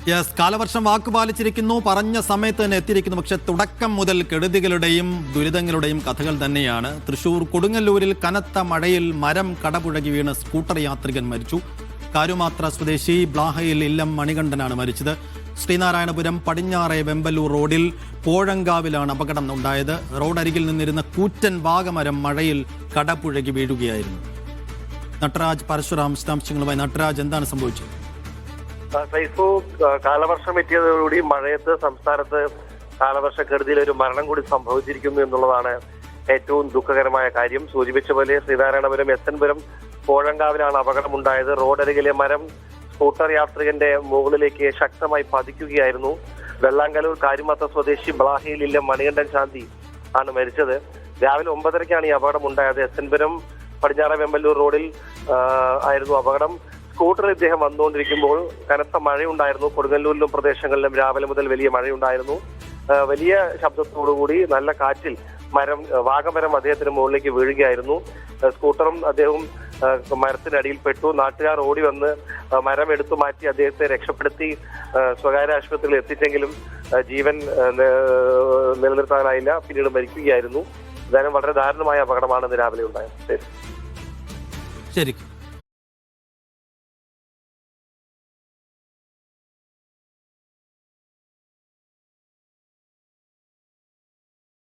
Yes, കാലവർഷം വാക്കുപാലിച്ചിരിക്കുന്നു, പറഞ്ഞ സമയത്ത് തന്നെ എത്തിയിരിക്കുന്നു. പക്ഷെ തുടക്കം മുതൽ കെടുതികളുടെയും ദുരിതങ്ങളുടെയും കഥകൾ തന്നെയാണ്. തൃശൂർ കൊടുങ്ങല്ലൂരിൽ കനത്ത മഴയിൽ മരം കടപുഴകി വീണ് സ്കൂട്ടർ യാത്രികൻ മരിച്ചു. കാരുമാത്ര സ്വദേശി ബ്ലാഹയിൽ ഇല്ലം മണികണ്ഠനാണ് മരിച്ചത്. ശ്രീനാരായണപുരം പടിഞ്ഞാറെ വെമ്പലൂർ റോഡിൽ പോഴങ്കാവിലാണ് അപകടം ഉണ്ടായത്. റോഡരികിൽ നിന്നിരുന്ന കൂറ്റൻ വാഗമരം മഴയിൽ കടപുഴകി വീഴുകയായിരുന്നു. നട്ടരാജ് പരശുറാം വിശദാംശങ്ങളുമായി. നട്ടരാജ്, എന്താണ് സംഭവിച്ചത്? സൈഫു, കാലവർഷം എത്തിയതോടുകൂടി മഴയത്ത് സംസ്ഥാനത്ത് കാലവർഷക്കെടുതിയിൽ ഒരു മരണം കൂടി സംഭവിച്ചിരിക്കുന്നു എന്നുള്ളതാണ് ഏറ്റവും ദുഃഖകരമായ കാര്യം. സൂചിപ്പിച്ച പോലെ ശ്രീനാരായണപുരം എസ്എൻപുരം പോഴങ്കാവിലാണ് അപകടമുണ്ടായത്. റോഡരികിലെ മരം സ്കൂട്ടർ യാത്രികന്റെ മുകളിലേക്ക് ശക്തമായി പതിക്കുകയായിരുന്നു. വെള്ളാങ്കലൂർ കാരുമാത്ത സ്വദേശി ബ്ലാഹയിൽ മണികണ്ഠൻ ശാന്തി ആണ് മരിച്ചത്. രാവിലെ 9:30-ക്കാണ് ഈ അപകടം ഉണ്ടായത്. എസ്എൻപുരം പടിഞ്ഞാറ വെമ്പല്ലൂർ റോഡിൽ ആയിരുന്നു അപകടം. സ്കൂട്ടറിൽ ഇദ്ദേഹം വന്നുകൊണ്ടിരിക്കുമ്പോൾ കനത്ത മഴയുണ്ടായിരുന്നു. കൊടുങ്ങല്ലൂരിലും പ്രദേശങ്ങളിലും രാവിലെ മുതൽ വലിയ മഴയുണ്ടായിരുന്നു. വലിയ ശബ്ദത്തോടുകൂടി നല്ല കാറ്റിൽ വാഗമരം അദ്ദേഹത്തിന് മുകളിലേക്ക് വീഴുകയായിരുന്നു. സ്കൂട്ടറും അദ്ദേഹവും മരത്തിനടിയിൽ പെട്ടു. നാട്ടുകാർ ഓടി വന്ന് മരം എടുത്തു മാറ്റി അദ്ദേഹത്തെ രക്ഷപ്പെടുത്തി സ്വകാര്യ ആശുപത്രിയിൽ എത്തിച്ചെങ്കിലും ജീവൻ നിലനിർത്താനായില്ല. പിന്നീട് മരിക്കുകയായിരുന്നു. എന്തായാലും വളരെ ദാരുണമായ അപകടമാണ് ഇന്ന് രാവിലെ ഉണ്ടായത്. ശരി.